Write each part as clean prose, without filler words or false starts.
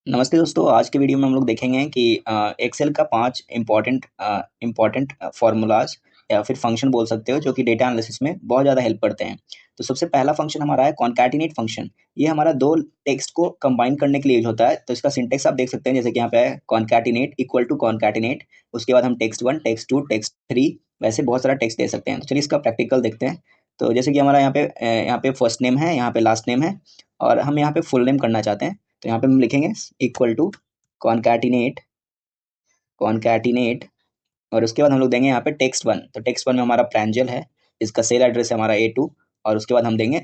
नमस्ते दोस्तों, आज के वीडियो में हम लोग देखेंगे कि एक्सेल का 5 इम्पॉर्टेंट फ़ॉर्मूलाज़ या फिर फ़ंक्शन बोल सकते हो, जो कि डेटा एनालिसिस में बहुत ज़्यादा हेल्प करते हैं। तो सबसे पहला फ़ंक्शन हमारा है कॉनकैटिनेट फ़ंक्शन। ये हमारा 2 टेक्स्ट को कंबाइन करने के लिए यूज़ होता है। तो इसका सिंटैक्स आप देख सकते हैं, जैसे कि यहाँ पे है कॉनकैटिनेट इक्वल टू कॉनकैटिनेट, उसके बाद हम टेक्स्ट 1, टेक्स्ट 2, टेक्स्ट 3 वैसे बहुत सारा टेक्स्ट दे सकते हैं। तो चलिए इसका प्रैक्टिकल देखते हैं। तो जैसे कि हमारा यहाँ पे फर्स्ट नेम है, यहाँ पे लास्ट नेम है और हम यहाँ पे फुल नेम करना चाहते हैं। तो यहाँ पे हम लिखेंगे इक्वल टू कॉनकैटिनेट कॉनकैटिनेट और उसके बाद हम लोग देंगे यहाँ पे टेक्स्ट 1। तो टेक्स्ट 1 में हमारा प्रांजल है, इसका सेल एड्रेस है हमारा A2 और उसके बाद हम देंगे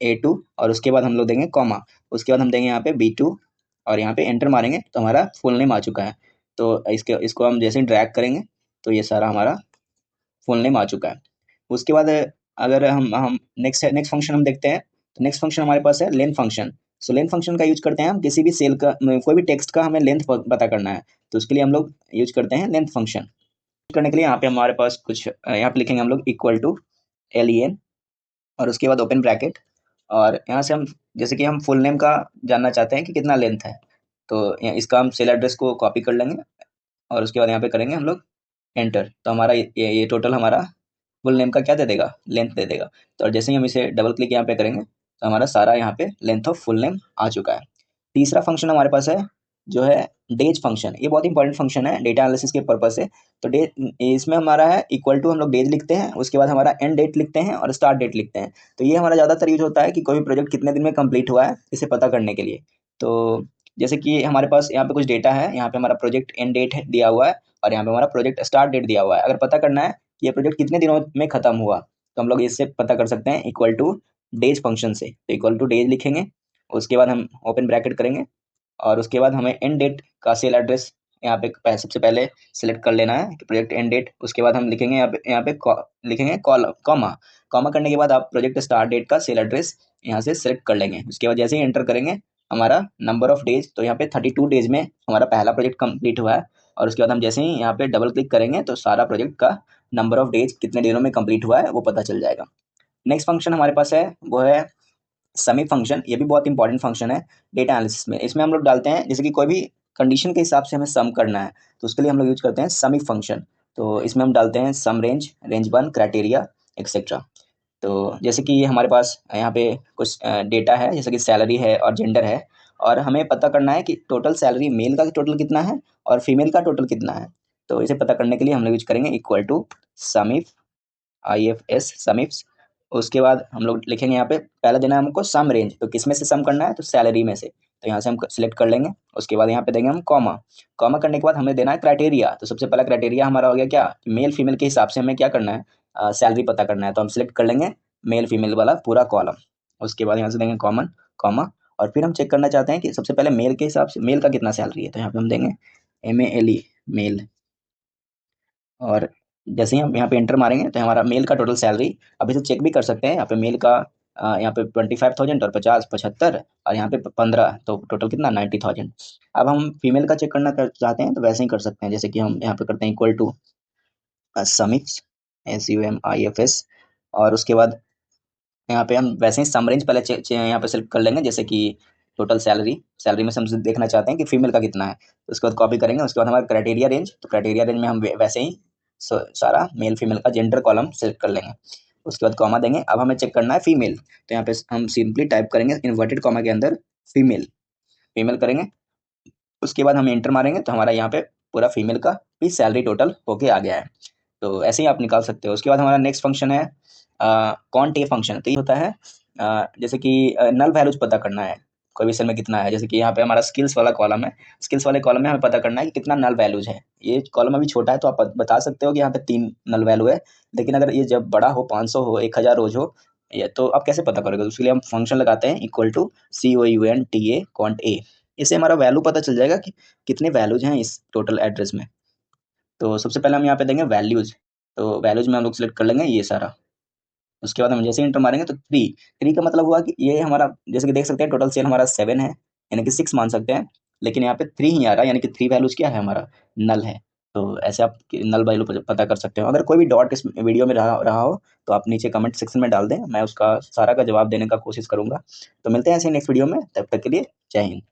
A2 और उसके बाद हम लोग देंगे कॉमा, उसके बाद हम देंगे यहाँ पे B2 और यहाँ पे एंटर मारेंगे तो हमारा फुल नेम आ चुका है। तो इसको हम जैसे ही ड्रैग करेंगे तो ये सारा हमारा फुल नेम आ चुका है। उसके बाद अगर हम नेक्स्ट फंक्शन हम देखते हैं, तो नेक्स्ट फंक्शन हमारे पास है length function. So length function का यूज करते हैं हम किसी भी सेल का कोई भी टेक्स्ट का हमें लेंथ पता करना है, तो उसके लिए हम लोग यूज करते हैं लेंथ फंक्शन। करने के लिए यहाँ पे हमारे पास कुछ यहाँ पे लिखेंगे हम लोग इक्वल टू len और उसके बाद ओपन ब्रैकेट और यहाँ से हम जैसे कि हम फुल नेम का जानना चाहते हैं कि कितना लेंथ है, तो इसका हम सेल एड्रेस को कॉपी कर लेंगे और उसके बाद यहाँ पे करेंगे हम लोग एंटर। तो हमारा ये टोटल हमारा फुल नेम का क्या दे देगा, लेंथ दे देगा। तो और जैसे ही हम इसे डबल क्लिक यहाँ पे करेंगे तो हमारा सारा यहाँ पे लेंथ ऑफ फुल नेम आ चुका है। तीसरा फंक्शन हमारे पास है जो है डेज फंक्शन। ये बहुत इंपॉर्टेंट फंक्शन है डेटा एनालिसिस के पर्पज से। तो डे इसमें हमारा है इक्वल टू हम लोग डेज लिखते हैं, उसके बाद हमारा एंड डेट लिखते हैं और स्टार्ट डेट लिखते हैं। तो ये हमारा ज़्यादातर यूज होता है कि कोई भी प्रोजेक्ट कितने दिन में कंप्लीट हुआ है इसे पता करने के लिए। तो जैसे कि हमारे पास यहाँ पे कुछ डेटा है, यहाँ पे हमारा प्रोजेक्ट एंड डेट दिया हुआ है और यहाँ पे हमारा प्रोजेक्ट स्टार्ट डेट दिया हुआ है। अगर पता करना है कि ये प्रोजेक्ट कितने दिनों में खत्म हुआ तो हम लोग इससे पता कर सकते हैं इक्वल टू डेज फंक्शन से। तो इक्वल टू डेज लिखेंगे, उसके बाद हम ओपन ब्रैकेट करेंगे और उसके बाद हमें एंड डेट का सेल एड्रेस यहाँ पे सबसे पहले सेलेक्ट कर लेना है कि प्रोजेक्ट एंड डेट। उसके बाद हम लिखेंगे यहाँ पे लिखेंगे कॉमा कॉमा करने के बाद आप प्रोजेक्ट स्टार्ट डेट का सेल एड्रेस यहाँ से सेलेक्ट कर लेंगे। उसके बाद जैसे ही एंटर करेंगे हमारा नंबर ऑफ डेज, तो यहाँ पे 32 डेज में हमारा पहला प्रोजेक्ट कंप्लीट हुआ है और उसके बाद हम जैसे ही यहाँ पे डबल क्लिक करेंगे तो सारा प्रोजेक्ट का नंबर ऑफ डेज कितने दिनों में कंप्लीट हुआ है वो पता चल जाएगा। नेक्स्ट फंक्शन हमारे पास है वो है समिट फंक्शन। ये भी बहुत इंपॉर्टेंट फंक्शन है डेटा एनालिसिस में। इसमें हम लोग डालते हैं जैसे कि कोई भी कंडीशन के हिसाब से हमें सम करना है, तो उसके लिए हम लोग यूज करते हैं समिट फंक्शन। तो इसमें हम डालते हैं सम रेंज, रेंज 1, क्राइटेरिया एक्सेट्रा। तो जैसे कि हमारे पास यहाँ पे कुछ डेटा है, जैसे कि सैलरी है और जेंडर है और हमें पता करना है कि टोटल सैलरी मेल का टोटल कितना है और फीमेल का टोटल कितना है। तो इसे पता करने के लिए हम लोग यूज करेंगे इक्वल टू समिफ, IFS समिफ्स। उसके बाद हम लोग लिखेंगे यहाँ पे पहला देना है हमको सम रेंज, तो किस में से सम करना है, तो सैलरी में से। तो यहाँ से हम सिलेक्ट कर लेंगे। उसके बाद यहाँ पे देंगे हम कॉमा, कॉमा करने के बाद हमें देना है क्राइटेरिया। तो सबसे पहला क्राइटेरिया हमारा हो गया क्या, मेल फीमेल के हिसाब से हमें क्या करना है, सैलरी पता करना है। तो हम सिलेक्ट कर लेंगे मेल फीमेल वाला पूरा कॉलम। उसके बाद यहाँ से देंगे कॉमन कॉमा और फिर हम चेक करना चाहते हैं कि सबसे पहले मेल के हिसाब से मेल का कितना सैलरी है। तो यहाँ पे हम देंगे MALE मेल और जैसे ही हम यहाँ पे एंटर मारेंगे तो हमारा मेल का टोटल सैलरी, अब इसे चेक भी कर सकते हैं। यहाँ पे मेल का यहाँ पे 25,000 और 50 75 और यहाँ पे 15, तो टोटल कितना 90,000। अब हम फीमेल का चेक करना चाहते हैं तो वैसे ही कर सकते हैं, जैसे कि हम यहाँ पे करते हैं इक्वल टू समिफ्स SUMIFS और उसके बाद यहाँ पे हम वैसे ही सम रेंज पहले यहाँ पे सेलेक्ट कर लेंगे, जैसे कि टोटल सैलरी, सैलरी में से हम देखना चाहते हैं कि फीमेल का कितना है। तो उसके बाद कॉपी करेंगे। उसके बाद हमारा क्राइटेरिया रेंज, तो क्राइटेरिया रेंज में हम वैसे ही सारा मेल फीमेल का जेंडर कॉलम सेलेक्ट कर लेंगे। उसके बाद कॉमा देंगे। अब हमें चेक करना है फीमेल, तो यहाँ पे हम सिंपली टाइप करेंगे इन्वर्टेड कॉमा के अंदर फीमेल, फीमेल करेंगे। उसके बाद हम एंटर मारेंगे तो हमारा यहाँ पे पूरा फीमेल का भी सैलरी टोटल होके आ गया है। तो ऐसे ही आप निकाल सकते हो। उसके बाद हमारा नेक्स्ट फंक्शन है कॉन्ट ए फंक्शन। तो ये होता है जैसे कि नल वैल्यूज पता करना है कोई भी सेल में कितना है। जैसे कि यहाँ पे हमारा स्किल्स वाला कॉलम है, स्किल्स वाले कॉलम में हमें पता करना है कि कितना नल वैल्यूज है। ये कॉलम अभी छोटा है तो आप बता सकते हो कि यहाँ पे 3 नल वैल्यू है, लेकिन अगर ये जब बड़ा हो 500 हो 1000 रोज हो ये, तो आप कैसे पता करोगे। तो उसके लिए हम फंक्शन लगाते हैं इक्वल टू COUNTA कॉन्ट ए। इससे हमारा वैल्यू पता चल जाएगा कि कितने वैल्यूज हैं इस टोटल एड्रेस में। तो सबसे पहले हम यहाँ पे देंगे वैल्यूज, तो वैल्यूज में हम लोग सेलेक्ट कर लेंगे ये सारा। उसके बाद हम जैसे इंटर मारेंगे तो 3 का मतलब हुआ कि ये हमारा, जैसे कि देख सकते हैं टोटल सेल हमारा 7 है, यानी कि 6 मान सकते हैं, लेकिन यहाँ पे 3 ही आ रहा है, यानी कि 3 वैल्यूज क्या है हमारा, नल है। तो ऐसे आप नल वैल्यू पता कर सकते हो। अगर कोई भी डाउट इस वीडियो में रहा हो तो आप नीचे कमेंट सेक्शन में डाल दें, मैं उसका सारा का जवाब देने का कोशिश करूंगा। तो मिलते हैं ऐसे नेक्स्ट वीडियो में, तब तक के लिए जय हिंद।